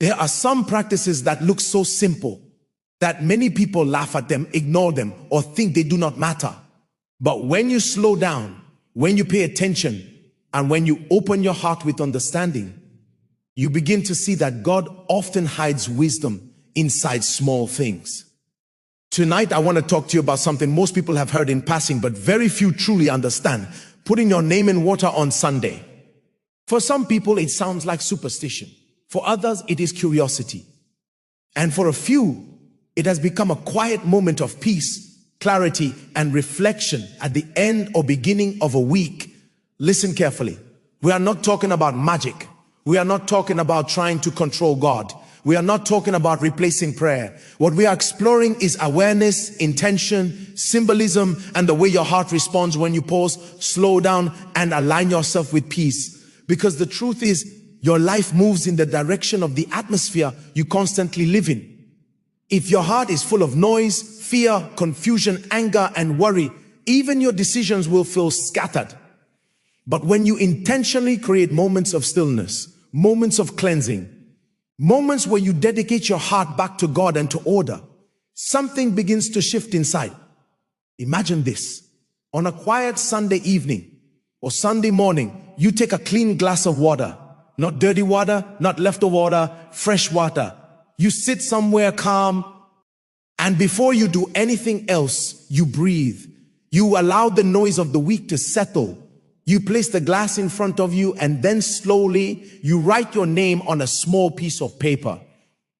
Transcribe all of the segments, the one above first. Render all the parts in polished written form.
There are some practices that look so simple that many people laugh at them, ignore them, or think they do not matter. But when you slow down, when you pay attention, and when you open your heart with understanding, you begin to see that God often hides wisdom inside small things. Tonight, I want to talk to you about something most people have heard in passing, but very few truly understand. Putting your name in water on Sunday. For some people, it sounds like superstition. For others, it is curiosity. And for a few, it has become a quiet moment of peace, clarity, and reflection at the end or beginning of a week. Listen carefully. We are not talking about magic. We are not talking about trying to control God. We are not talking about replacing prayer. What we are exploring is awareness, intention, symbolism, and the way your heart responds when you pause, slow down, and align yourself with peace. Because the truth is, your life moves in the direction of the atmosphere you constantly live in. If your heart is full of noise, fear, confusion, anger, and worry, even your decisions will feel scattered. But when you intentionally create moments of stillness, moments of cleansing, moments where you dedicate your heart back to God and to order, something begins to shift inside. Imagine this. On a quiet Sunday evening or Sunday morning, you take a clean glass of water, not dirty water, not leftover water, fresh water. You sit somewhere calm, and before you do anything else, you breathe. You allow the noise of the week to settle. You place the glass in front of you, and then slowly you write your name on a small piece of paper.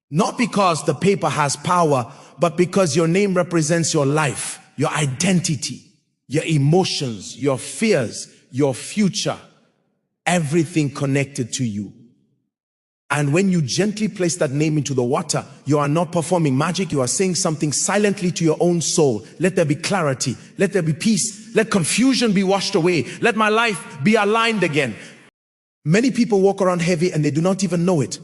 Not because the paper has power, but because your name represents your life, your identity, your emotions, your fears, your future, everything connected to you. And when you gently place that name into the water, you are not performing magic. You are saying something silently to your own soul. Let there be clarity. Let there be peace. Let confusion be washed away. Let my life be aligned again. Many people walk around heavy and they do not even know it.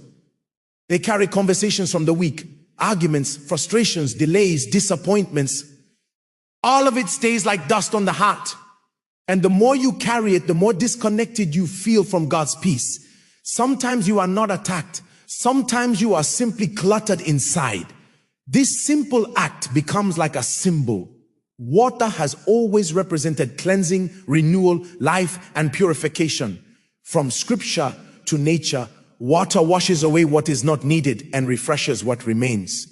They carry conversations from the week, arguments, frustrations, delays, disappointments. All of it stays like dust on the heart. And the more you carry it, the more disconnected you feel from God's peace. Sometimes you are not attacked. Sometimes you are simply cluttered inside. This simple act becomes like a symbol. Water has always represented cleansing, renewal, life, and purification. From scripture to nature, water washes away what is not needed and refreshes what remains.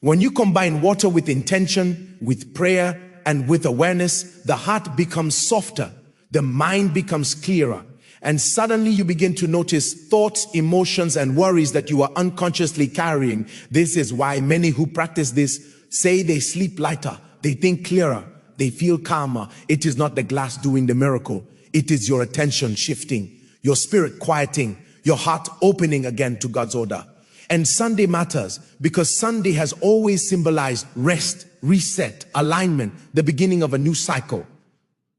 When you combine water with intention, with prayer, and with awareness, the heart becomes softer, the mind becomes clearer, and suddenly you begin to notice thoughts, emotions, and worries that you are unconsciously carrying. This is why many who practice this say they sleep lighter, they think clearer, they feel calmer. It is not the glass doing the miracle. It is your attention shifting, your spirit quieting, your heart opening again to God's order. And Sunday matters because Sunday has always symbolized rest, reset, alignment, the beginning of a new cycle.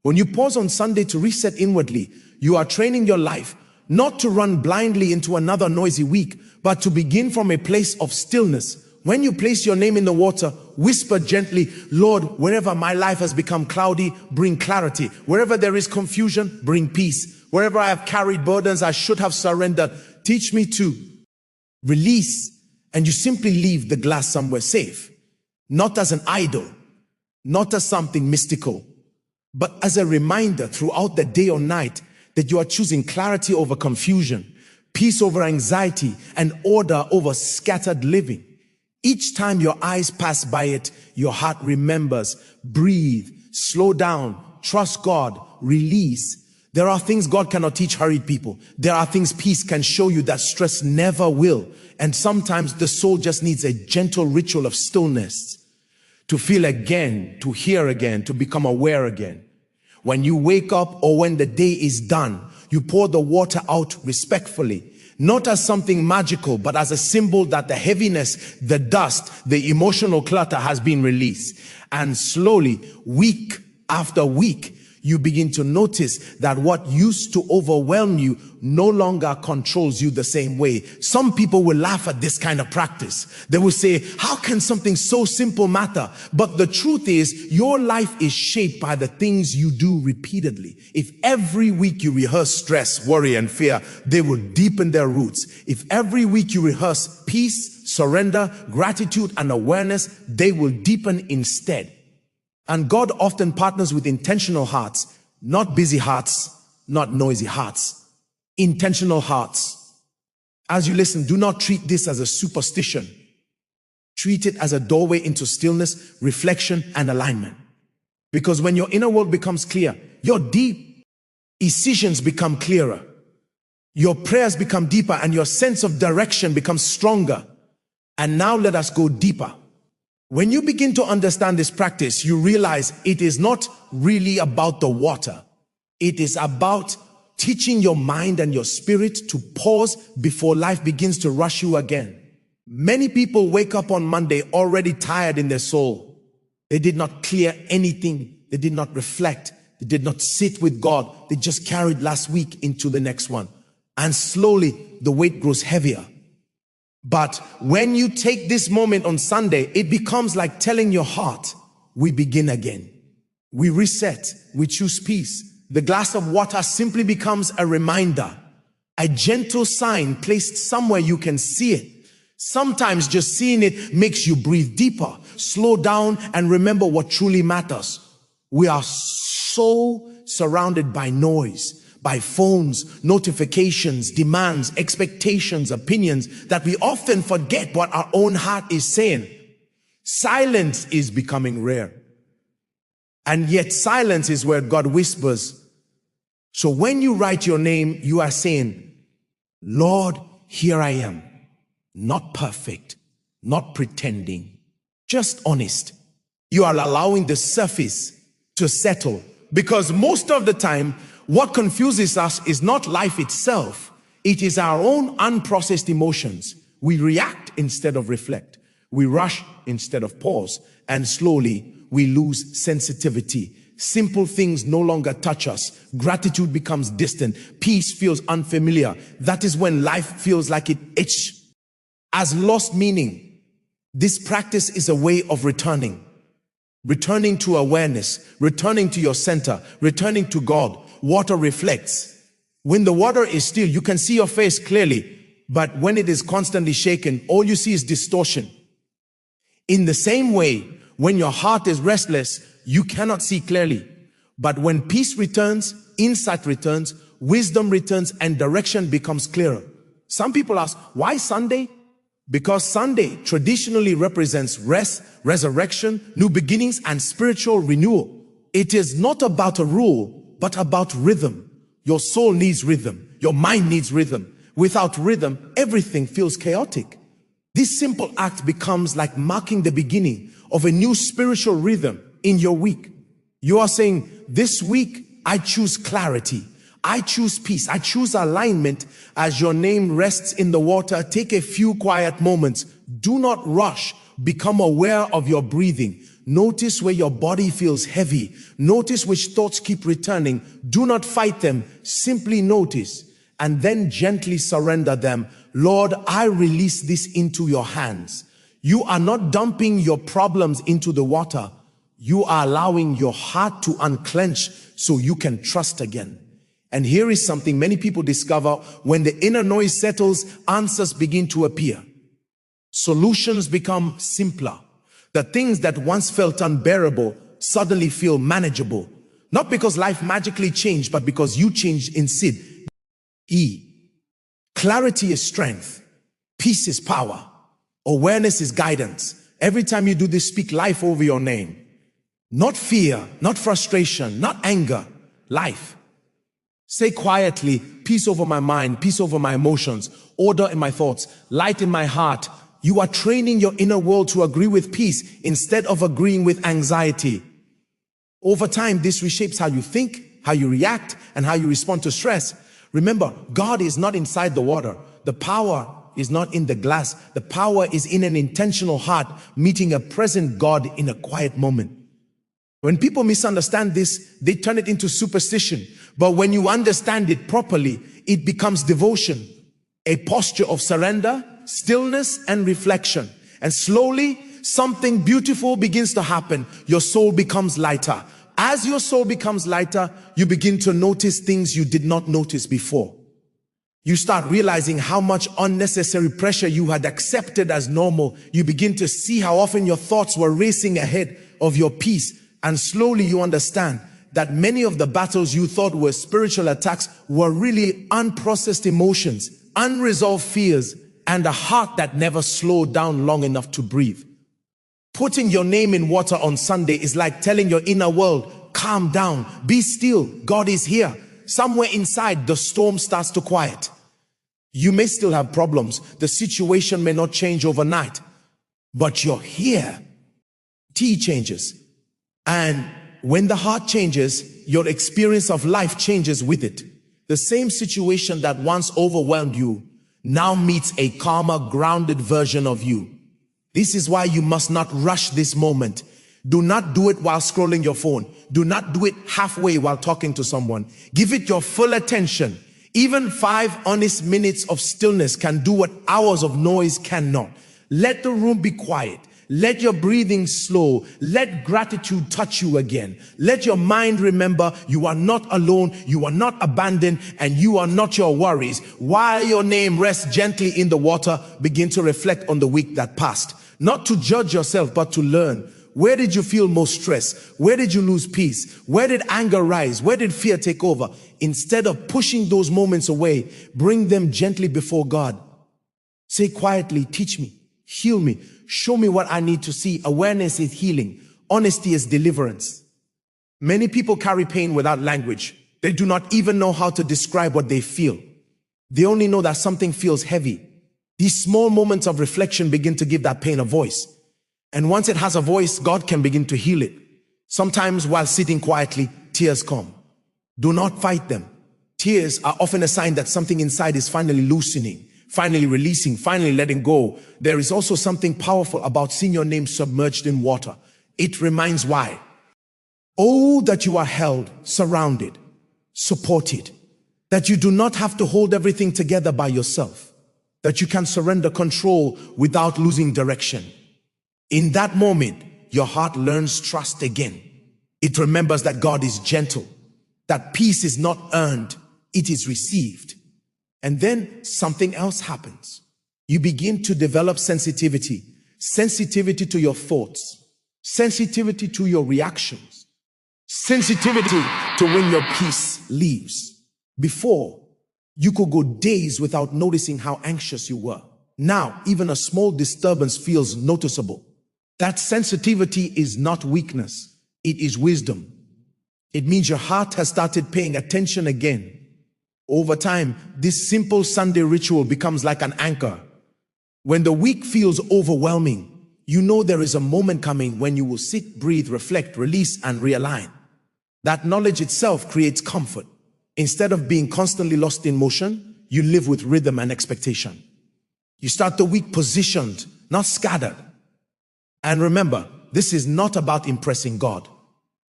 When you pause on Sunday to reset inwardly, you are training your life not to run blindly into another noisy week, but to begin from a place of stillness. When you place your name in the water, whisper gently, Lord, wherever my life has become cloudy, bring clarity. Wherever there is confusion, bring peace. Wherever I have carried burdens I should have surrendered, teach me to release. And you simply leave the glass somewhere safe, not as an idol, not as something mystical, but as a reminder throughout the day or night that you are choosing clarity over confusion, peace over anxiety, and order over scattered living. Each time your eyes pass by it, your heart remembers. Breathe, slow down, trust God, release. There are things God cannot teach hurried people. There are things peace can show you that stress never will. And sometimes the soul just needs a gentle ritual of stillness to feel again, to hear again, to become aware again. When you wake up or when the day is done, you pour the water out respectfully, not as something magical, but as a symbol that the heaviness, the dust, the emotional clutter has been released. And slowly, week after week, You begin to notice that what used to overwhelm you no longer controls you the same way. Some people will laugh at this kind of practice. They will say, how can something so simple matter? But the truth is, your life is shaped by the things you do repeatedly. If every week you rehearse stress, worry, and fear, they will deepen their roots. If every week you rehearse peace, surrender, gratitude, and awareness, they will deepen instead. And God often partners with intentional hearts, not busy hearts, not noisy hearts. Intentional hearts. As you listen, do not treat this as a superstition. Treat it as a doorway into stillness, reflection, and alignment. Because when your inner world becomes clear, your deep decisions become clearer. Your prayers become deeper and your sense of direction becomes stronger. And now let us go deeper. When you begin to understand this practice, you realize it is not really about the water. It is about teaching your mind and your spirit to pause before life begins to rush you again. Many people wake up on Monday already tired in their soul. They did not clear anything. They did not reflect. They did not sit with God. They just carried last week into the next one. And slowly the weight grows heavier. But when you take this moment on Sunday, it becomes like telling your heart, we begin again. We reset. We choose peace. The glass of water simply becomes a reminder, a gentle sign placed somewhere you can see it. Sometimes just seeing it makes you breathe deeper, slow down, and remember what truly matters. We are so surrounded by noise, by phones, notifications, demands, expectations, opinions, that we often forget what our own heart is saying. Silence is becoming rare. And yet silence is where God whispers. So when you write your name, you are saying, Lord, here I am. Not perfect, not pretending, just honest. You are allowing the surface to settle. Because most of the time, what confuses us is not life itself. It is our own unprocessed emotions. We react instead of reflect. We rush instead of pause. And slowly we lose sensitivity. Simple things no longer touch us. Gratitude becomes distant. Peace feels unfamiliar. That is when life feels like it has lost meaning. This practice is a way of returning. Returning to awareness. Returning to your center. Returning to God. Water reflects. When the water is still, you can see your face clearly. But when it is constantly shaken, all you see is distortion. In the same way, when your heart is restless, you cannot see clearly. But when peace returns, insight returns, wisdom returns, and direction becomes clearer. Some people ask, why Sunday? Because Sunday traditionally represents rest, resurrection, new beginnings, and spiritual renewal. It is not about a rule, but about rhythm. Your soul needs rhythm. Your mind needs rhythm. Without rhythm, everything feels chaotic. This simple act becomes like marking the beginning of a new spiritual rhythm in your week. You are saying, this week, I choose clarity. I choose peace. I choose alignment. As your name rests in the water, take a few quiet moments. Do not rush. Become aware of your breathing. Notice where your body feels heavy. Notice which thoughts keep returning. Do not fight them. Simply notice and then gently surrender them. Lord, I release this into your hands. You are not dumping your problems into the water. You are allowing your heart to unclench so you can trust again. And here is something many people discover: when the inner noise settles, answers begin to appear. Solutions become simpler. The things that once felt unbearable suddenly feel manageable. Not because life magically changed, but because you changed instead. Clarity is strength. Peace is power. Awareness is guidance. Every time you do this, speak life over your name. Not fear, not frustration, not anger. Life. Say quietly, peace over my mind, peace over my emotions, order in my thoughts, light in my heart. You are training your inner world to agree with peace instead of agreeing with anxiety. Over time, this reshapes how you think, how you react, and how you respond to stress. Remember, God is not inside the water. The power is not in the glass. The power is in an intentional heart meeting a present God in a quiet moment. When people misunderstand this, they turn it into superstition. But when you understand it properly, it becomes devotion, a posture of surrender, stillness, and reflection. And slowly, something beautiful begins to happen. Your soul becomes lighter. As your soul becomes lighter, you begin to notice things you did not notice before. You start realizing how much unnecessary pressure you had accepted as normal. You begin to see how often your thoughts were racing ahead of your peace. And slowly you understand that many of the battles you thought were spiritual attacks were really unprocessed emotions, unresolved fears, and a heart that never slowed down long enough to breathe. Putting your name in water on Sunday is like telling your inner world, calm down, be still, God is here. Somewhere inside, the storm starts to quiet. You may still have problems. The situation may not change overnight, but you're here. T changes. And when the heart changes, your experience of life changes with it. The same situation that once overwhelmed you now meets a calmer, grounded version of you. This is why you must not rush this moment. Do not do it while scrolling your phone. Do not do it halfway while talking to someone. Give it your full attention. Even 5 honest minutes of stillness can do what hours of noise cannot. Let the room be quiet. Let your breathing slow. Let gratitude touch you again. Let your mind remember you are not alone, you are not abandoned, and you are not your worries. While your name rests gently in the water, begin to reflect on the week that passed. Not to judge yourself, but to learn. Where did you feel most stress? Where did you lose peace? Where did anger rise? Where did fear take over? Instead of pushing those moments away, bring them gently before God. Say quietly, teach me, heal me, show me what I need to see. Awareness is healing. Honesty is deliverance. Many people carry pain without language. They do not even know how to describe what they feel. They only know that something feels heavy. These small moments of reflection begin to give that pain a voice. And once it has a voice, God can begin to heal it. Sometimes while sitting quietly, tears come. Do not fight them. Tears are often a sign that something inside is finally loosening, finally releasing, finally letting go. There is also something powerful about seeing your name submerged in water. It reminds why. Oh, that you are held, surrounded, supported, that you do not have to hold everything together by yourself, that you can surrender control without losing direction. In that moment, your heart learns trust again. It remembers that God is gentle, that peace is not earned, it is received. And then something else happens. You begin to develop sensitivity, sensitivity to your thoughts, sensitivity to your reactions, sensitivity to when your peace leaves. Before, you could go days without noticing how anxious you were. Now, even a small disturbance feels noticeable. That sensitivity is not weakness, it is wisdom. It means your heart has started paying attention again. Over time, this simple Sunday ritual becomes like an anchor. When the week feels overwhelming, you know there is a moment coming when you will sit, breathe, reflect, release, and realign. That knowledge itself creates comfort. Instead of being constantly lost in motion, you live with rhythm and expectation. You start the week positioned, not scattered. And remember, this is not about impressing God.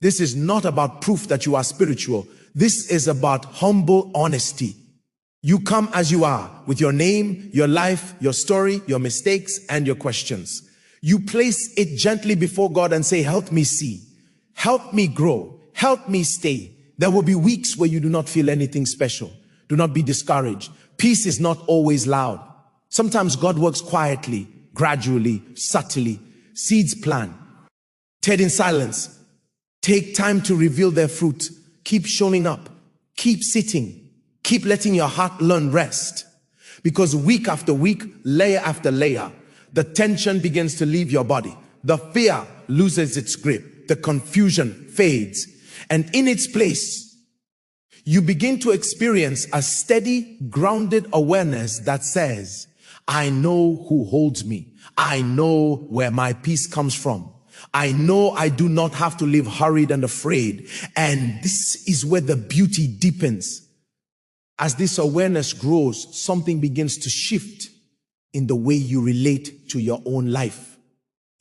This is not about proof that you are spiritual. This is about humble honesty. You come as you are, with your name, your life, your story, your mistakes, and your questions. You place it gently before God and say, help me see, help me grow, help me stay. There will be weeks where you do not feel anything special. Do not be discouraged. Peace is not always loud. Sometimes God works quietly, gradually, subtly. Seeds plant, tend in silence, take time to reveal their fruit. Keep showing up, keep sitting, keep letting your heart learn rest. Because week after week, layer after layer, the tension begins to leave your body. The fear loses its grip, the confusion fades, and in its place, you begin to experience a steady, grounded awareness that says, I know who holds me. I know where my peace comes from. I know I do not have to live hurried and afraid. And this is where the beauty deepens. As this awareness grows, something begins to shift in the way you relate to your own life.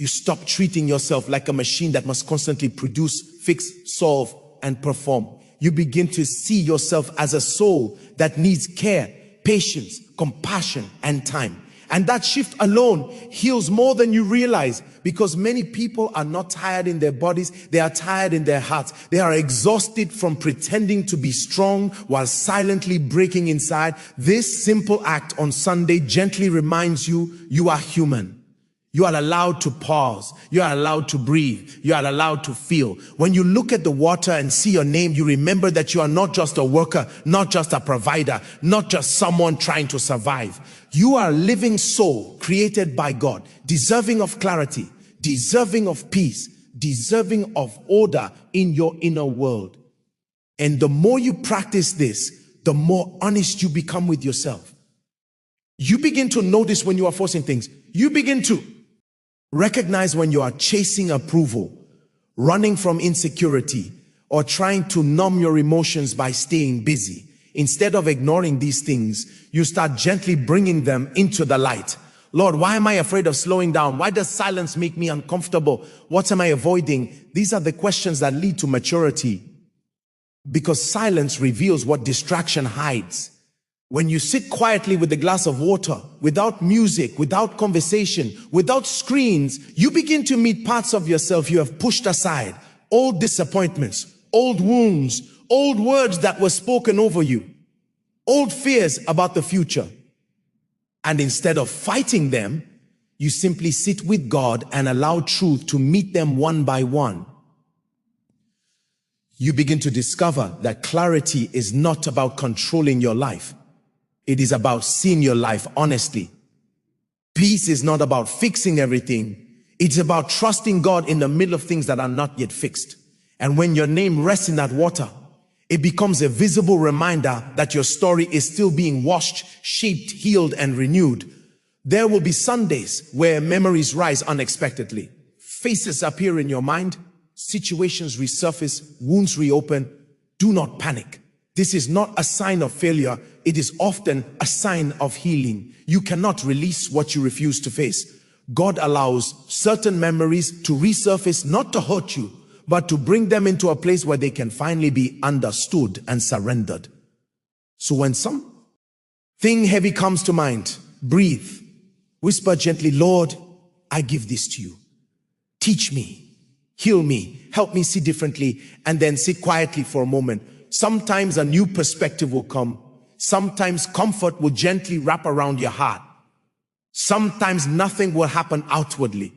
You stop treating yourself like a machine that must constantly produce, fix, solve, and perform. You begin to see yourself as a soul that needs care, patience, compassion, and time. And that shift alone heals more than you realize, because many people are not tired in their bodies, they are tired in their hearts. They are exhausted from pretending to be strong while silently breaking inside. This simple act on Sunday gently reminds you, you are human. You are allowed to pause. You are allowed to breathe. You are allowed to feel. When you look at the water and see your name, you remember that you are not just a worker, not just a provider, not just someone trying to survive. You are a living soul created by God, deserving of clarity, deserving of peace, deserving of order in your inner world. And the more you practice this, the more honest you become with yourself. You begin to notice when you are forcing things. You begin to recognize when you are chasing approval, running from insecurity, or trying to numb your emotions by staying busy. Instead of ignoring these things, you start gently bringing them into the light. Lord, why am I afraid of slowing down? Why does silence make me uncomfortable? What am I avoiding? These are the questions that lead to maturity, because silence reveals what distraction hides. When you sit quietly with a glass of water, without music, without conversation, without screens, you begin to meet parts of yourself you have pushed aside. Old disappointments, old wounds, old words that were spoken over you, old fears about the future. And instead of fighting them, you simply sit with God and allow truth to meet them one by one. You begin to discover that clarity is not about controlling your life. It is about seeing your life honestly. Peace is not about fixing everything. It's about trusting God in the middle of things that are not yet fixed. And when your name rests in that water, it becomes a visible reminder that your story is still being washed, shaped, healed, and renewed. There will be Sundays where memories rise unexpectedly. Faces appear in your mind, situations resurface, wounds reopen. Do not panic. This is not a sign of failure. It is often a sign of healing. You cannot release what you refuse to face. God allows certain memories to resurface, not to hurt you, but to bring them into a place where they can finally be understood and surrendered. So when something heavy comes to mind, breathe. Whisper gently, Lord, I give this to you. Teach me, heal me, help me see differently, and then sit quietly for a moment. Sometimes a new perspective will come. Sometimes comfort will gently wrap around your heart. Sometimes nothing will happen outwardly,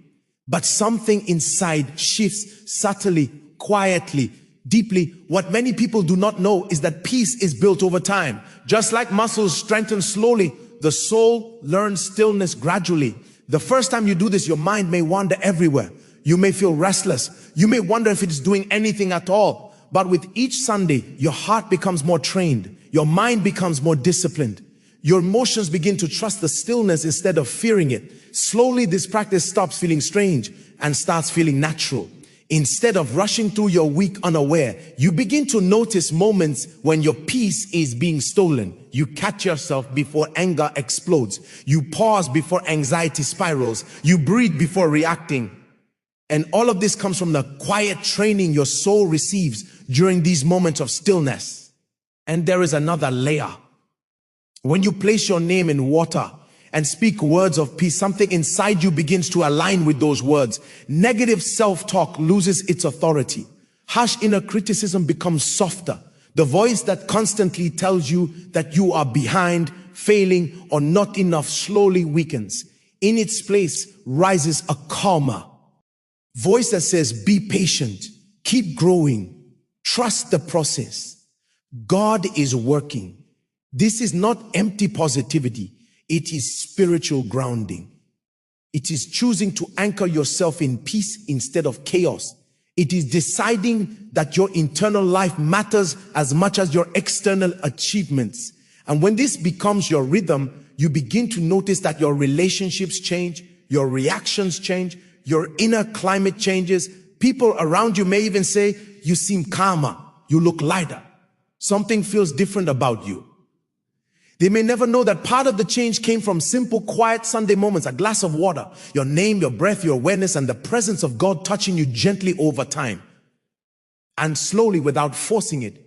but something inside shifts subtly, quietly, deeply. What many people do not know is that peace is built over time. Just like muscles strengthen slowly, the soul learns stillness gradually. The first time you do this, your mind may wander everywhere. You may feel restless. You may wonder if it's doing anything at all. But with each Sunday, your heart becomes more trained. Your mind becomes more disciplined. Your emotions begin to trust the stillness instead of fearing it. Slowly, this practice stops feeling strange and starts feeling natural. Instead of rushing through your week unaware, you begin to notice moments when your peace is being stolen. You catch yourself before anger explodes. You pause before anxiety spirals. You breathe before reacting. And all of this comes from the quiet training your soul receives during these moments of stillness. And there is another layer. When you place your name in water and speak words of peace, something inside you begins to align with those words. Negative self-talk loses its authority. Harsh inner criticism becomes softer. The voice that constantly tells you that you are behind, failing, or not enough slowly weakens. In its place rises a calmer voice that says, be patient, keep growing, trust the process. God is working. This is not empty positivity. It is spiritual grounding. It is choosing to anchor yourself in peace instead of chaos. It is deciding that your internal life matters as much as your external achievements. And when this becomes your rhythm, you begin to notice that your relationships change, your reactions change, your inner climate changes. People around you may even say, you seem calmer, you look lighter. Something feels different about you. They may never know that part of the change came from simple, quiet Sunday moments, a glass of water, your name, your breath, your awareness, and the presence of God touching you gently over time. And slowly, without forcing it,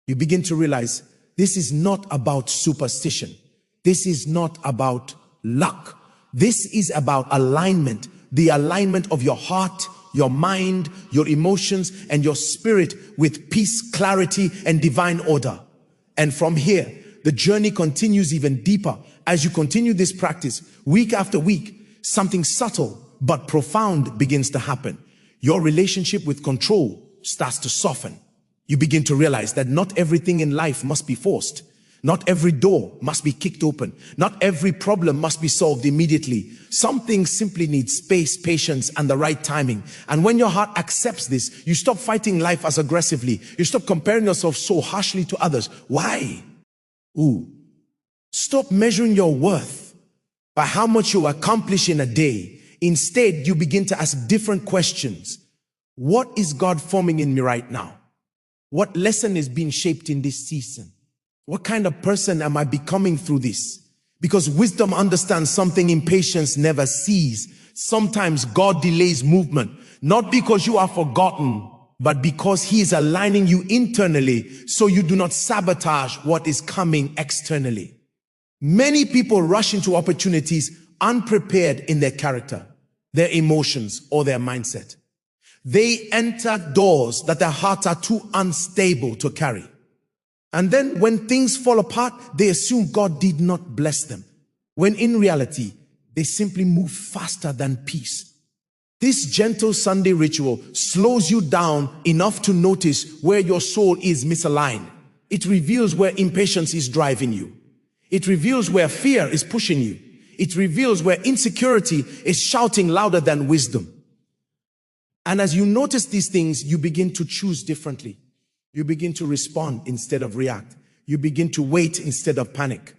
you begin to realize this is not about superstition. This is not about luck. This is about alignment, the alignment of your heart, your mind, your emotions, and your spirit with peace, clarity, and divine order. And from here, the journey continues even deeper. As you continue this practice, week after week, something subtle but profound begins to happen. Your relationship with control starts to soften. You begin to realize that not everything in life must be forced. Not every door must be kicked open. Not every problem must be solved immediately. Some things simply need space, patience, and the right timing. And when your heart accepts this, you stop fighting life as aggressively. You stop comparing yourself so harshly to others. Why? Stop measuring your worth by how much you accomplish in a day. Instead, you begin to ask different questions. What is God forming in me right now? What lesson is being shaped in this season? What kind of person am I becoming through this? Because wisdom understands something impatience never sees. Sometimes God delays movement, not because you are forgotten, but because he is aligning you internally so you do not sabotage what is coming externally. Many people rush into opportunities unprepared in their character, their emotions, or their mindset. They enter doors that their hearts are too unstable to carry. And then when things fall apart, they assume God did not bless them, when in reality, they simply move faster than peace. This gentle Sunday ritual slows you down enough to notice where your soul is misaligned. It reveals where impatience is driving you. It reveals where fear is pushing you. It reveals where insecurity is shouting louder than wisdom. And as you notice these things, you begin to choose differently. You begin to respond instead of react. You begin to wait instead of panic.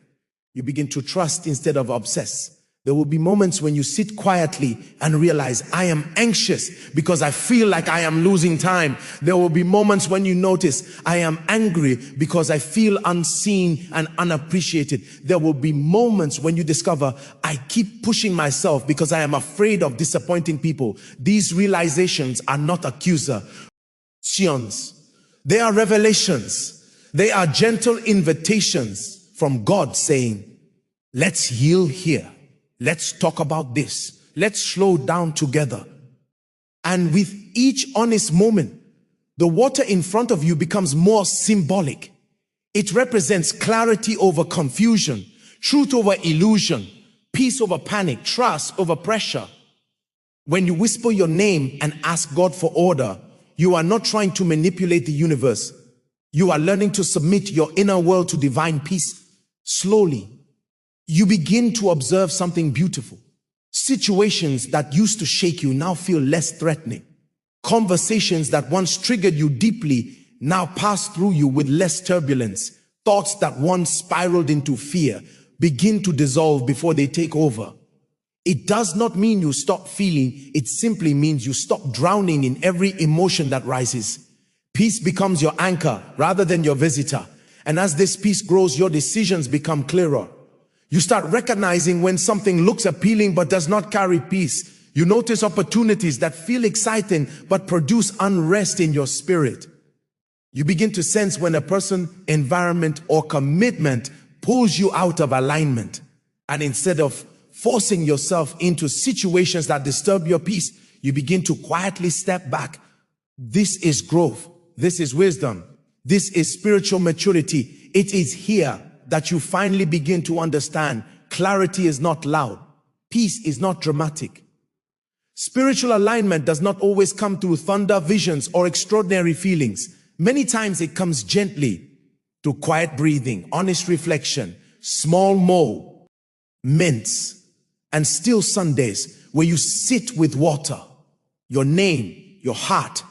You begin to trust instead of obsess. There will be moments when you sit quietly and realize, I am anxious because I feel like I am losing time. There will be moments when you notice, I am angry because I feel unseen and unappreciated. There will be moments when you discover, I keep pushing myself because I am afraid of disappointing people. These realizations are not accusations. They are revelations. They are gentle invitations from God saying, let's heal here. Let's talk about this. Let's slow down together. And with each honest moment, the water in front of you becomes more symbolic. It represents clarity over confusion, truth over illusion, peace over panic, trust over pressure. When you whisper your name and ask God for order, you are not trying to manipulate the universe. You are learning to submit your inner world to divine peace. Slowly, you begin to observe something beautiful. Situations that used to shake you now feel less threatening. Conversations that once triggered you deeply now pass through you with less turbulence. Thoughts that once spiraled into fear begin to dissolve before they take over. It does not mean you stop feeling. It simply means you stop drowning in every emotion that rises. Peace becomes your anchor rather than your visitor. And as this peace grows, your decisions become clearer. You start recognizing when something looks appealing but does not carry peace. You notice opportunities that feel exciting but produce unrest in your spirit. You begin to sense when a person, environment, or commitment pulls you out of alignment. And instead of forcing yourself into situations that disturb your peace, you begin to quietly step back. This is growth. This is wisdom. This is spiritual maturity. It is here that you finally begin to understand clarity is not loud. Peace is not dramatic. Spiritual alignment does not always come through thunder, visions, or extraordinary feelings. Many times it comes gently through quiet breathing, honest reflection, small moments, and still Sundays where you sit with water, your name, your heart,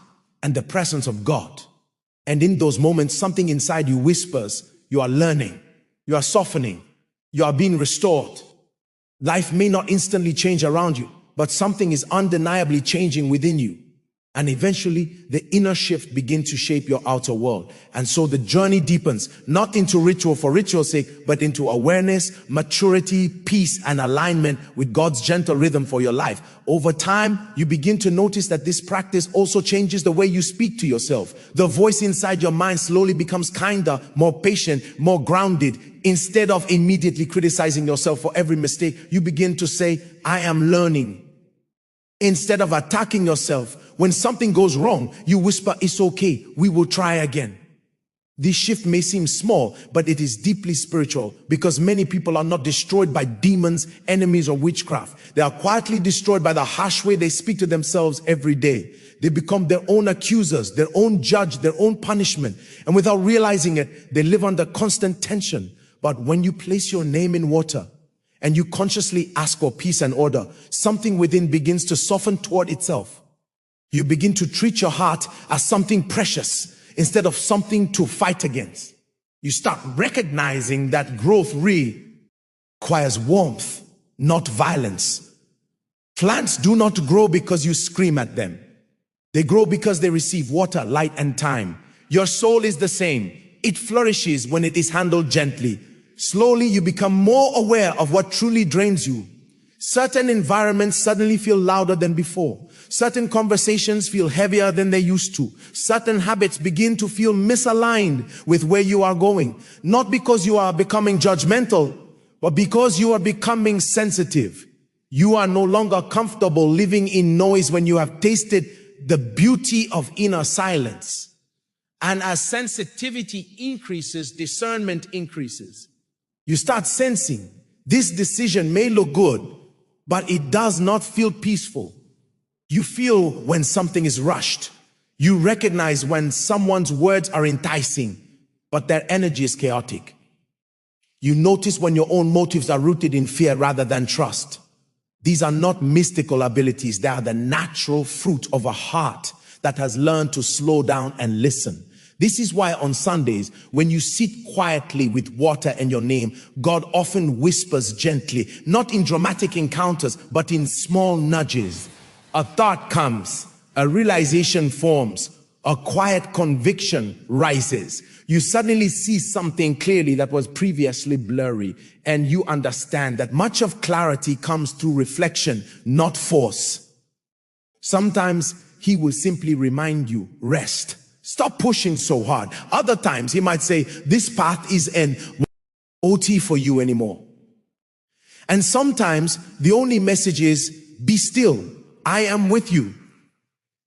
and the presence of God. And in those moments, something inside you whispers, you are learning. You are softening. You are being restored. Life may not instantly change around you, but something is undeniably changing within you. And eventually, the inner shift begins to shape your outer world. And so the journey deepens, not into ritual for ritual's sake, but into awareness, maturity, peace, and alignment with God's gentle rhythm for your life. Over time, you begin to notice that this practice also changes the way you speak to yourself. The voice inside your mind slowly becomes kinder, more patient, more grounded. Instead of immediately criticizing yourself for every mistake, you begin to say, I am learning. Instead of attacking yourself, when something goes wrong, you whisper, it's okay, we will try again. This shift may seem small, but it is deeply spiritual, because many people are not destroyed by demons, enemies, or witchcraft. They are quietly destroyed by the harsh way they speak to themselves every day. They become their own accusers, their own judge, their own punishment. And without realizing it, they live under constant tension. But when you place your name in water, and you consciously ask for peace and order, something within begins to soften toward itself. You begin to treat your heart as something precious instead of something to fight against. You start recognizing that growth requires warmth, not violence. Plants do not grow because you scream at them. They grow because they receive water, light, and time. Your soul is the same. It flourishes when it is handled gently. Slowly, you become more aware of what truly drains you. Certain environments suddenly feel louder than before. Certain conversations feel heavier than they used to. Certain habits begin to feel misaligned with where you are going. Not because you are becoming judgmental, but because you are becoming sensitive. You are no longer comfortable living in noise when you have tasted the beauty of inner silence. And as sensitivity increases, discernment increases. You start sensing this decision may look good, but it does not feel peaceful. You feel when something is rushed. You recognize when someone's words are enticing, but their energy is chaotic. You notice when your own motives are rooted in fear rather than trust. These are not mystical abilities. They are the natural fruit of a heart that has learned to slow down and listen. This is why on Sundays, when you sit quietly with water and your name, God often whispers gently, not in dramatic encounters, but in small nudges. A thought comes, a realization forms, a quiet conviction rises. You suddenly see something clearly that was previously blurry, and you understand that much of clarity comes through reflection, not force. Sometimes he will simply remind you, rest. Stop pushing so hard. Other times he might say, this path is an OT for you anymore. And sometimes the only message is, be still. I am with you.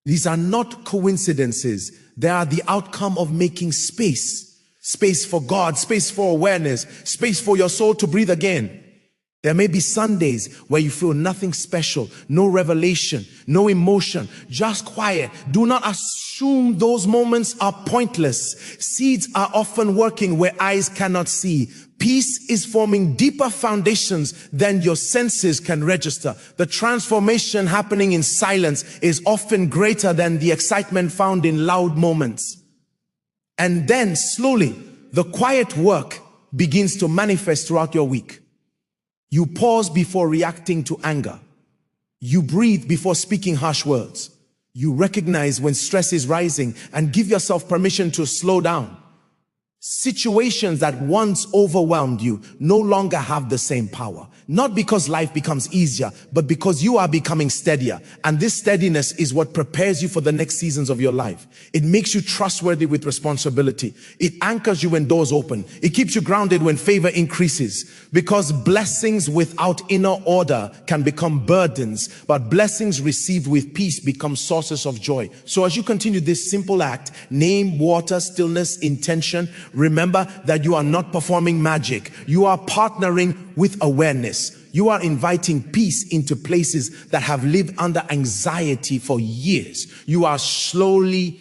These are not coincidences. They are the outcome of making space. Space for God, space for awareness, space for your soul to breathe again. There may be Sundays where you feel nothing special, no revelation, no emotion, just quiet. Do not assume those moments are pointless. Seeds are often working where eyes cannot see. Peace is forming deeper foundations than your senses can register. The transformation happening in silence is often greater than the excitement found in loud moments. And then slowly, the quiet work begins to manifest throughout your week. You pause before reacting to anger. You breathe before speaking harsh words. You recognize when stress is rising and give yourself permission to slow down. Situations that once overwhelmed you no longer have the same power. Not because life becomes easier, but because you are becoming steadier. And this steadiness is what prepares you for the next seasons of your life. It makes you trustworthy with responsibility. It anchors you when doors open. It keeps you grounded when favor increases. Because blessings without inner order can become burdens, but blessings received with peace become sources of joy. So as you continue this simple act, name, water, stillness, intention, remember that you are not performing magic. You are partnering with awareness. You are inviting peace into places that have lived under anxiety for years. You are slowly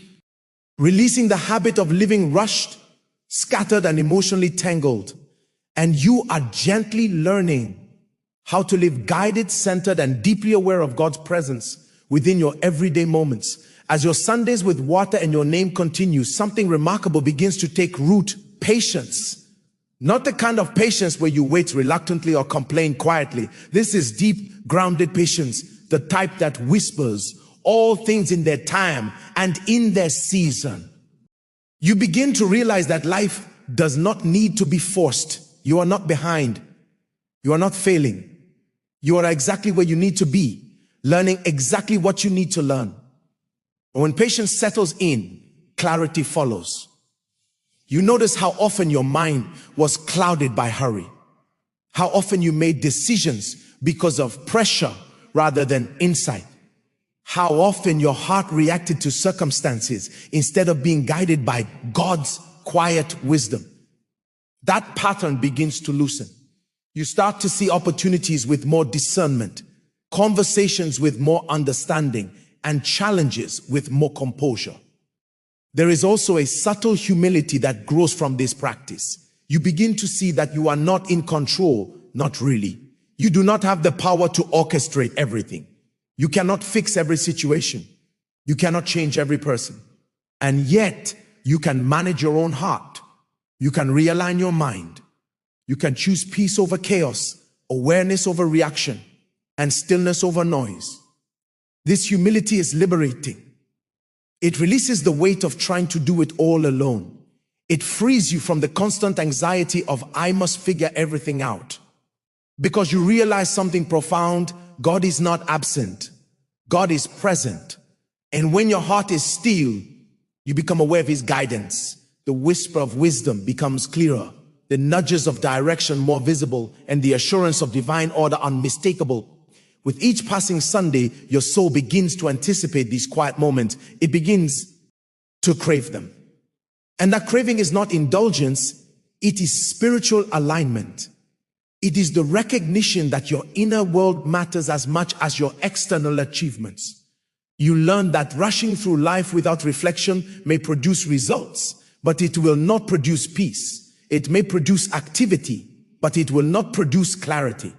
releasing the habit of living rushed, scattered, and emotionally tangled. And you are gently learning how to live guided, centered, and deeply aware of God's presence within your everyday moments. As your Sundays with water and your name continues, something remarkable begins to take root. Patience. Not the kind of patience where you wait reluctantly or complain quietly. This is deep, grounded patience, the type that whispers, all things in their time and in their season. You begin to realize that life does not need to be forced. You are not behind. You are not failing. You are exactly where you need to be, learning exactly what you need to learn. When patience settles in, clarity follows. You notice how often your mind was clouded by hurry. How often you made decisions because of pressure rather than insight. How often your heart reacted to circumstances instead of being guided by God's quiet wisdom. That pattern begins to loosen. You start to see opportunities with more discernment, conversations with more understanding, and challenges with more composure. There is also a subtle humility that grows from this practice. You begin to see that you are not in control, not really. You do not have the power to orchestrate everything. You cannot fix every situation. You cannot change every person. And yet, you can manage your own heart. You can realign your mind. You can choose peace over chaos, awareness over reaction, and stillness over noise. This humility is liberating. It releases the weight of trying to do it all alone. It frees you from the constant anxiety of I must figure everything out. Because you realize something profound: God is not absent. God is present. And when your heart is still, you become aware of His guidance. The whisper of wisdom becomes clearer, the nudges of direction more visible, and the assurance of divine order unmistakable. With each passing Sunday, your soul begins to anticipate these quiet moments. It begins to crave them. And that craving is not indulgence, it is spiritual alignment. It is the recognition that your inner world matters as much as your external achievements. You learn that rushing through life without reflection may produce results, but it will not produce peace. It may produce activity, but it will not produce clarity.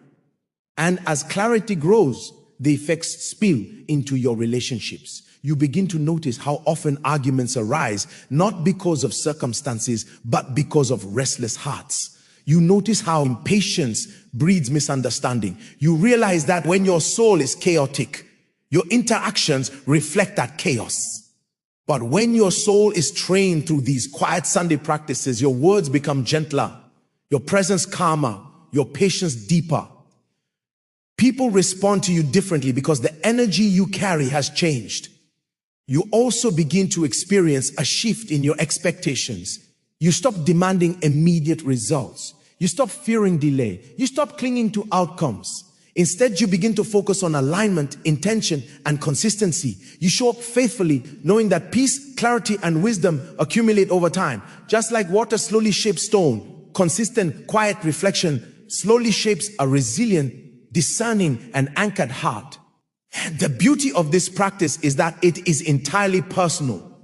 And as clarity grows, the effects spill into your relationships. You begin to notice how often arguments arise, not because of circumstances, but because of restless hearts. You notice how impatience breeds misunderstanding. You realize that when your soul is chaotic, your interactions reflect that chaos. But when your soul is trained through these quiet Sunday practices, your words become gentler, your presence calmer, your patience deeper. People respond to you differently because the energy you carry has changed. You also begin to experience a shift in your expectations. You stop demanding immediate results. You stop fearing delay. You stop clinging to outcomes. Instead, you begin to focus on alignment, intention, and consistency. You show up faithfully, knowing that peace, clarity, and wisdom accumulate over time. Just like water slowly shapes stone, consistent, quiet reflection slowly shapes a resilient, discerning, and anchored heart. The beauty of this practice is that it is entirely personal.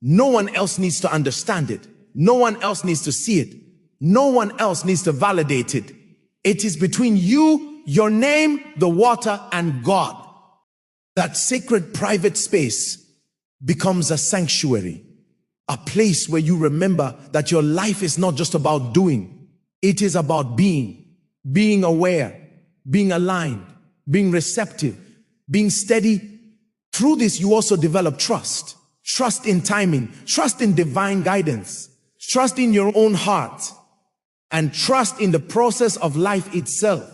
No one else needs to understand it. No one else needs to see it. No one else needs to validate it. It is between you, your name, the water, and God. That sacred private space becomes a sanctuary, a place where you remember that your life is not just about doing. It is about being aware, being aligned, being receptive, being steady. Through this, you also develop trust. Trust in timing, trust in divine guidance, trust in your own heart, and trust in the process of life itself.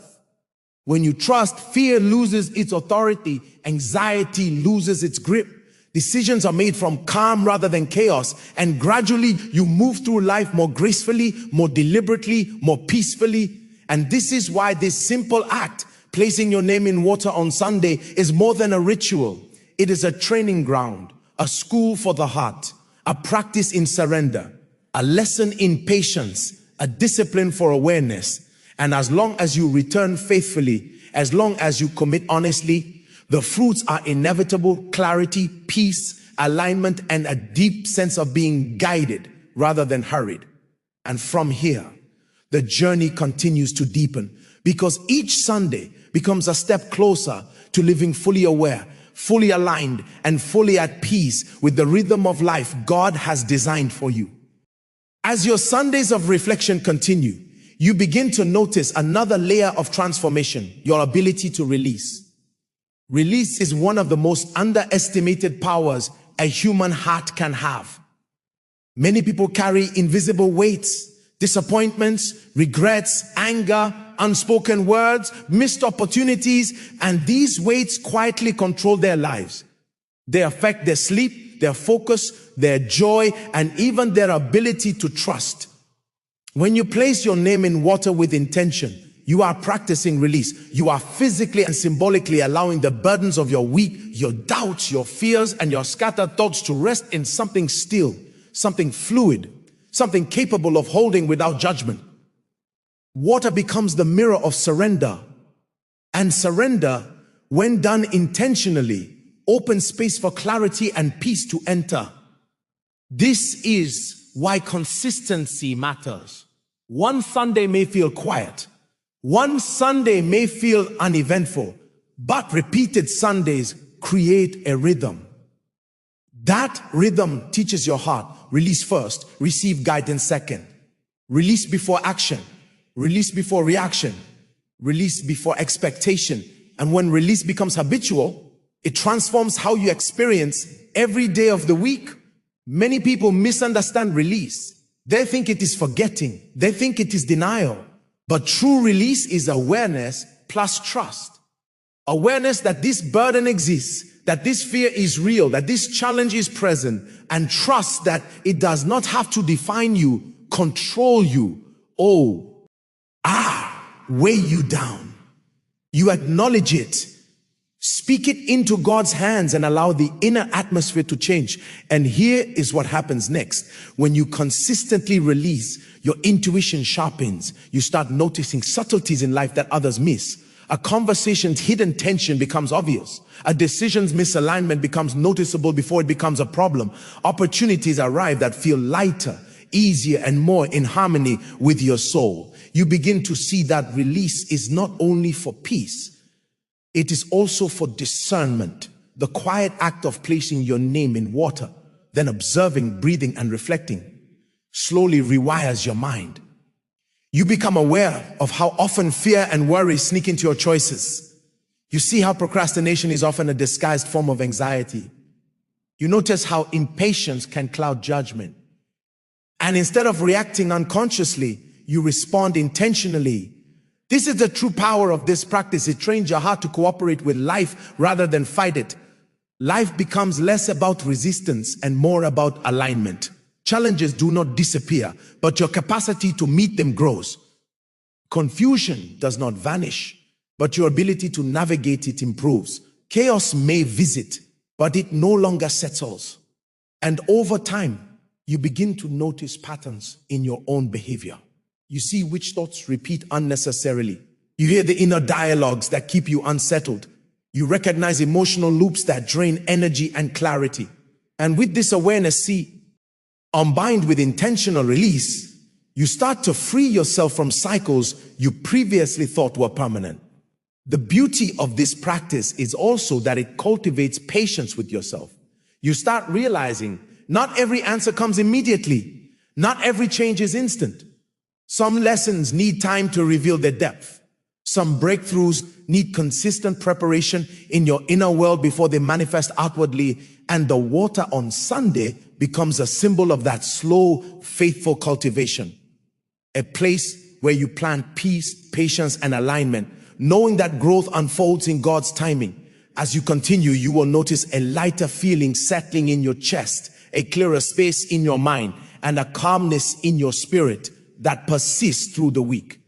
When you trust, fear loses its authority, anxiety loses its grip. Decisions are made from calm rather than chaos, and gradually you move through life more gracefully, more deliberately, more peacefully. And this is why this simple act, placing your name in water on Sunday, is more than a ritual. It is a training ground, a school for the heart, a practice in surrender, a lesson in patience, a discipline for awareness. And as long as you return faithfully, as long as you commit honestly, the fruits are inevitable: clarity, peace, alignment, and a deep sense of being guided rather than hurried. And from here, the journey continues to deepen, because each Sunday becomes a step closer to living fully aware, fully aligned, and fully at peace with the rhythm of life God has designed for you. As your Sundays of reflection continue, you begin to notice another layer of transformation: your ability to release. Release is one of the most underestimated powers a human heart can have. Many people carry invisible weights, disappointments, regrets, anger, unspoken words, missed opportunities, and these weights quietly control their lives. They affect their sleep, their focus, their joy, and even their ability to trust. When you place your name in water with intention, you are practicing release. You are physically and symbolically allowing the burdens of your week, your doubts, your fears, and your scattered thoughts to rest in something still, something fluid, something capable of holding without judgment. Water becomes the mirror of surrender. And surrender, when done intentionally, opens space for clarity and peace to enter. This is why consistency matters. One Sunday may feel quiet. One Sunday may feel uneventful, but repeated Sundays create a rhythm. That rhythm teaches your heart, release first, receive guidance second. Release before action, release before reaction, release before expectation. And when release becomes habitual, it transforms how you experience every day of the week. Many people misunderstand release. They think it is forgetting. They think it is denial. But true release is awareness plus trust. Awareness that this burden exists, that this fear is real, that this challenge is present, and trust that it does not have to define you, control you, weigh you down. You acknowledge it, speak it into God's hands, and allow the inner atmosphere to change. And here is what happens next. When you consistently release, your intuition sharpens. You start noticing subtleties in life that others miss. A conversation's hidden tension becomes obvious. A decision's misalignment becomes noticeable before it becomes a problem. Opportunities arrive that feel lighter, easier, and more in harmony with your soul. You begin to see that release is not only for peace, it is also for discernment. The quiet act of placing your name in water, then observing, breathing, and reflecting slowly rewires your mind. You become aware of how often fear and worry sneak into your choices. You see how procrastination is often a disguised form of anxiety. You notice how impatience can cloud judgment. And instead of reacting unconsciously, you respond intentionally. This is the true power of this practice. It trains your heart to cooperate with life rather than fight it. Life becomes less about resistance and more about alignment. Challenges do not disappear, but your capacity to meet them grows. Confusion does not vanish, but your ability to navigate it improves. Chaos may visit, but it no longer settles. And over time, you begin to notice patterns in your own behavior. You see which thoughts repeat unnecessarily. You hear the inner dialogues that keep you unsettled. You recognize emotional loops that drain energy and clarity. And with this awareness, combined with intentional release, you start to free yourself from cycles you previously thought were permanent. The beauty of this practice is also that it cultivates patience with yourself. You start realizing not every answer comes immediately. Not every change is instant. Some lessons need time to reveal their depth. Some breakthroughs need consistent preparation in your inner world before they manifest outwardly. And the water on Sunday becomes a symbol of that slow, faithful cultivation. A place where you plant peace, patience, and alignment, knowing that growth unfolds in God's timing. As you continue, you will notice a lighter feeling settling in your chest, a clearer space in your mind, and a calmness in your spirit that persists through the week.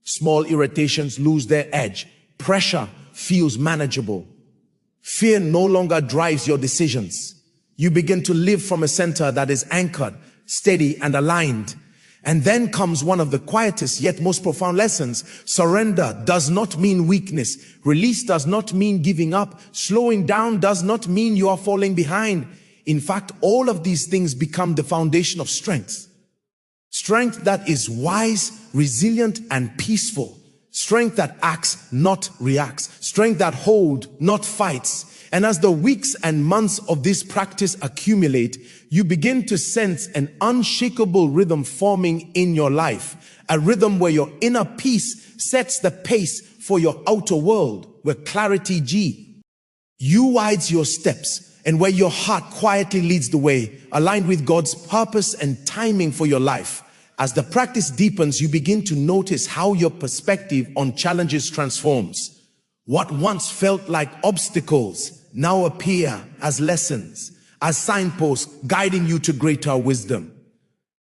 Small irritations lose their edge. Pressure feels manageable. Fear no longer drives your decisions. You begin to live from a center that is anchored, steady, and aligned. And then comes one of the quietest yet most profound lessons. Surrender does not mean weakness. Release does not mean giving up. Slowing down does not mean you are falling behind. In fact, all of these things become the foundation of strength. Strength that is wise, resilient, and peaceful. Strength that acts, not reacts. Strength that holds, not fights. And as the weeks and months of this practice accumulate, you begin to sense an unshakable rhythm forming in your life. A rhythm where your inner peace sets the pace for your outer world, where clarity You wide your steps, and where your heart quietly leads the way, aligned with God's purpose and timing for your life. As the practice deepens, you begin to notice how your perspective on challenges transforms. What once felt like obstacles now appear as lessons, as signposts guiding you to greater wisdom.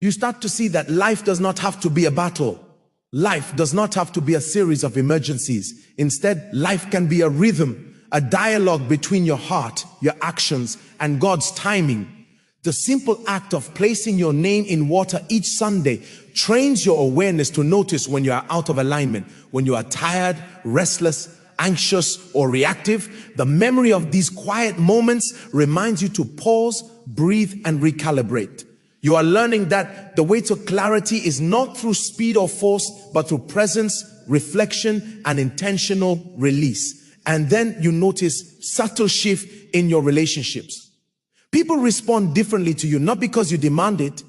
You start to see that life does not have to be a battle. Life does not have to be a series of emergencies. Instead, life can be a rhythm, a dialogue between your heart, your actions, and God's timing. The simple act of placing your name in water each Sunday trains your awareness to notice when you are out of alignment, when you are tired, restless, anxious, or reactive. The memory of these quiet moments reminds you to pause, breathe, and recalibrate. You are learning that the way to clarity is not through speed or force, but through presence, reflection, and intentional release. And then you notice subtle shift in your relationships. People respond differently to you, not because you demand it,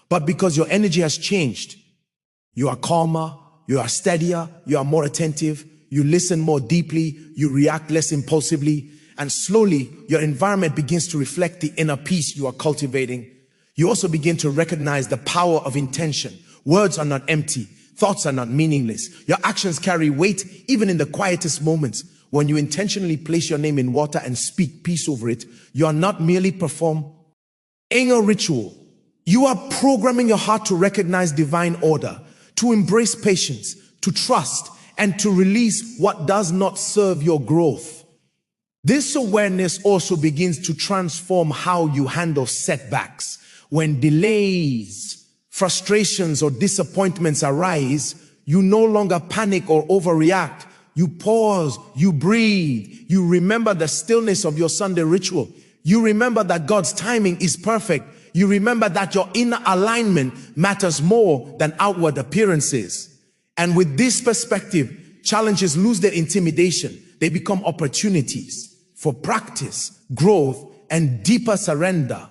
but because your energy has changed. You are calmer, you are steadier, you are more attentive, you listen more deeply, you react less impulsively, and slowly your environment begins to reflect the inner peace you are cultivating. You also begin to recognize the power of intention. Words are not empty, thoughts are not meaningless. Your actions carry weight even in the quietest moments. When you intentionally place your name in water and speak peace over it, you are not merely performing a ritual. You are programming your heart to recognize divine order, to embrace patience, to trust, and to release what does not serve your growth. This awareness also begins to transform how you handle setbacks. When delays, frustrations, or disappointments arise, you no longer panic or overreact. You pause, you breathe, you remember the stillness of your Sunday ritual. You remember that God's timing is perfect. You remember that your inner alignment matters more than outward appearances. And with this perspective, challenges lose their intimidation. They become opportunities for practice, growth, and deeper surrender.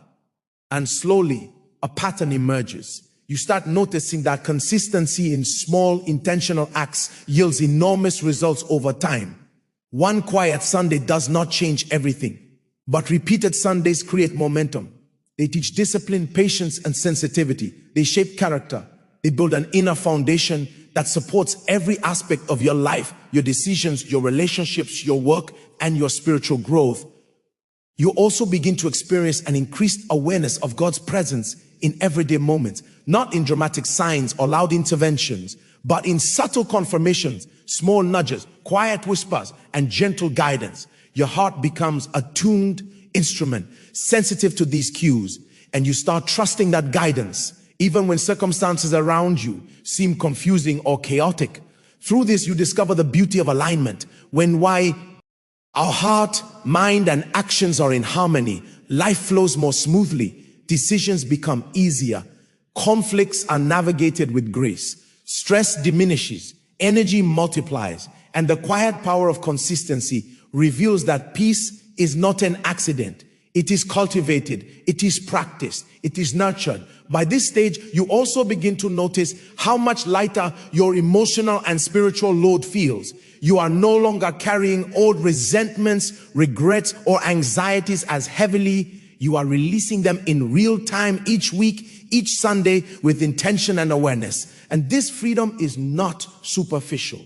And slowly, a pattern emerges. You start noticing that consistency in small, intentional acts yields enormous results over time. One quiet Sunday does not change everything, but repeated Sundays create momentum. They teach discipline, patience, and sensitivity. They shape character. They build an inner foundation that supports every aspect of your life, your decisions, your relationships, your work, and your spiritual growth. You also begin to experience an increased awareness of God's presence in everyday moments, not in dramatic signs or loud interventions, but in subtle confirmations, small nudges, quiet whispers, and gentle guidance. Your heart becomes a tuned instrument, sensitive to these cues, and you start trusting that guidance, even when circumstances around you seem confusing or chaotic. Through this, you discover the beauty of alignment. Why our heart, mind, and actions are in harmony, life flows more smoothly. Decisions become easier. Conflicts are navigated with grace. Stress diminishes. Energy multiplies. And the quiet power of consistency reveals that peace is not an accident. It is cultivated. It is practiced. It is nurtured. By this stage, you also begin to notice how much lighter your emotional and spiritual load feels. You are no longer carrying old resentments, regrets, or anxieties as heavily. You are releasing them in real time each week, each Sunday, with intention and awareness. And this freedom is not superficial.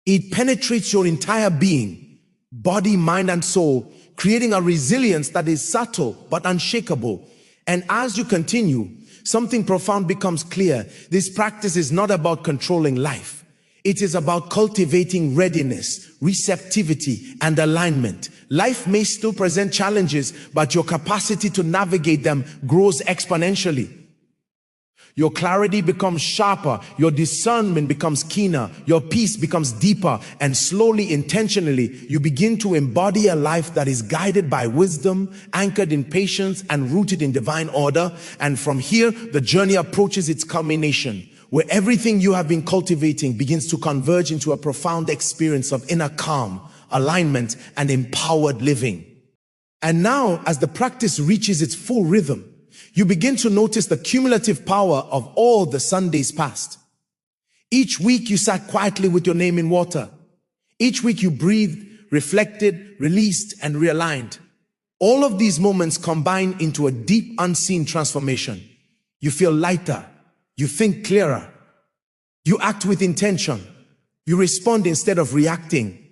It penetrates your entire being, body, mind, and soul, creating a resilience that is subtle but unshakable. And as you continue, something profound becomes clear. This practice is not about controlling life. It is about cultivating readiness, receptivity, and alignment. Life may still present challenges, but your capacity to navigate them grows exponentially. Your clarity becomes sharper, your discernment becomes keener, your peace becomes deeper, and slowly, intentionally, you begin to embody a life that is guided by wisdom, anchored in patience, and rooted in divine order. And from here, the journey approaches its culmination, where everything you have been cultivating begins to converge into a profound experience of inner calm, alignment, and empowered living. And now, as the practice reaches its full rhythm, you begin to notice the cumulative power of all the Sundays past. Each week you sat quietly with your name in water. Each week you breathed reflected, released, and realigned. All of these moments combine into a deep, unseen transformation. You feel lighter. You think clearer. You act with intention. You respond instead of reacting.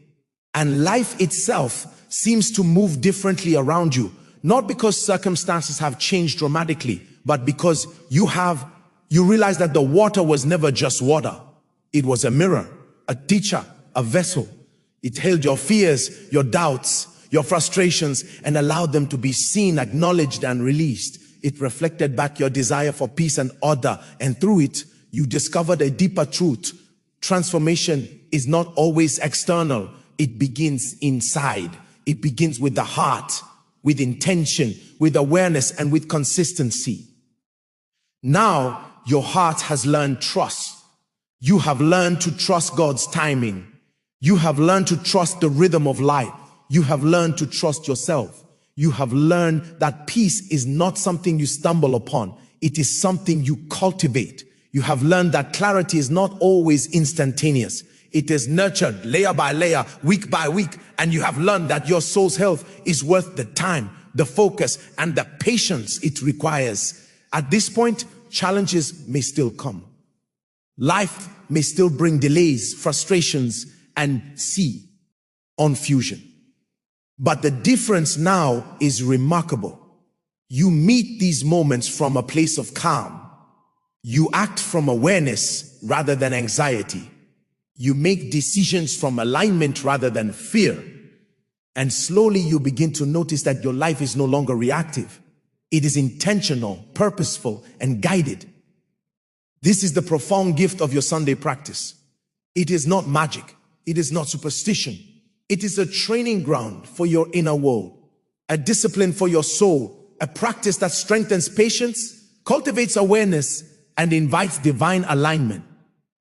And life itself seems to move differently around you. Not because circumstances have changed dramatically, but because you realize that the water was never just water. It was a mirror, a teacher, a vessel. It held your fears, your doubts, your frustrations, and allowed them to be seen, acknowledged, and released. It reflected back your desire for peace and order, and through it, you discovered a deeper truth. Transformation is not always external. It begins inside. It begins with the heart, with intention, with awareness, and with consistency. Now, your heart has learned trust. You have learned to trust God's timing. You have learned to trust the rhythm of life. You have learned to trust yourself. You have learned that peace is not something you stumble upon. It is something you cultivate. You have learned that clarity is not always instantaneous. It is nurtured layer by layer, week by week. And you have learned that your soul's health is worth the time, the focus, and the patience it requires. At this point, challenges may still come. Life may still bring delays, frustrations, and confusion. But the difference now is remarkable. You meet these moments from a place of calm. You act from awareness rather than anxiety. You make decisions from alignment rather than fear. And slowly you begin to notice that your life is no longer reactive. It is intentional, purposeful, and guided. This is the profound gift of your Sunday practice. It is not magic. It is not superstition. It is a training ground for your inner world, a discipline for your soul, a practice that strengthens patience, cultivates awareness, and invites divine alignment.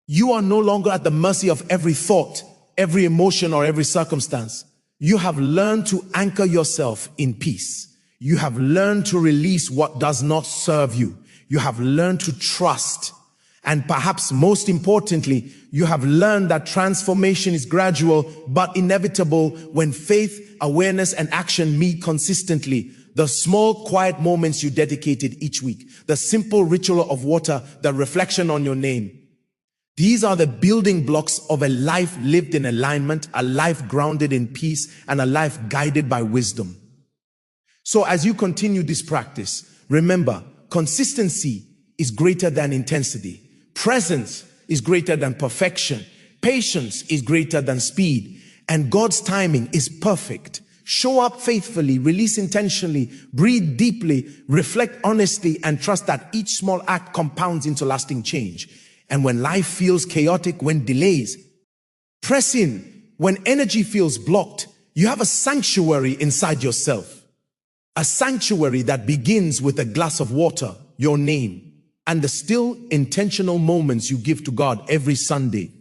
You are no longer at the mercy of every thought, every emotion, or every circumstance. You have learned to anchor yourself in peace. You have learned to release what does not serve you. You have learned to trust. And perhaps most importantly, you have learned that transformation is gradual but inevitable when faith, awareness, and action meet consistently. The small, quiet moments you dedicated each week, the simple ritual of water, the reflection on your name. These are the building blocks of a life lived in alignment, a life grounded in peace, and a life guided by wisdom. So as you continue this practice, remember, consistency is greater than intensity. Presence is greater than perfection. Patience is greater than speed. And God's timing is perfect. Show up faithfully, release intentionally, breathe deeply, reflect honestly, and trust that each small act compounds into lasting change. And when life feels chaotic, when delays, press in. When energy feels blocked, you have a sanctuary inside yourself. A sanctuary that begins with a glass of water, your name, and the still intentional moments you give to God every Sunday.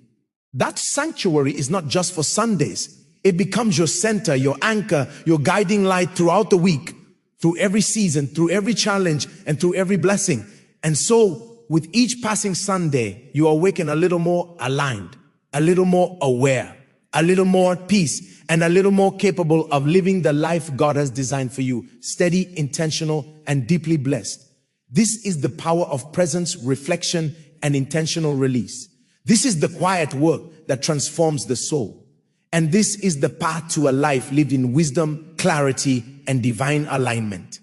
That sanctuary is not just for Sundays. It becomes your center, your anchor, your guiding light throughout the week, through every season, through every challenge, and through every blessing. And so, with each passing Sunday, you awaken a little more aligned, a little more aware, a little more at peace, and a little more capable of living the life God has designed for you. Steady, intentional, and deeply blessed. This is the power of presence, reflection, and intentional release. This is the quiet work that transforms the soul. And this is the path to a life lived in wisdom, clarity, and divine alignment.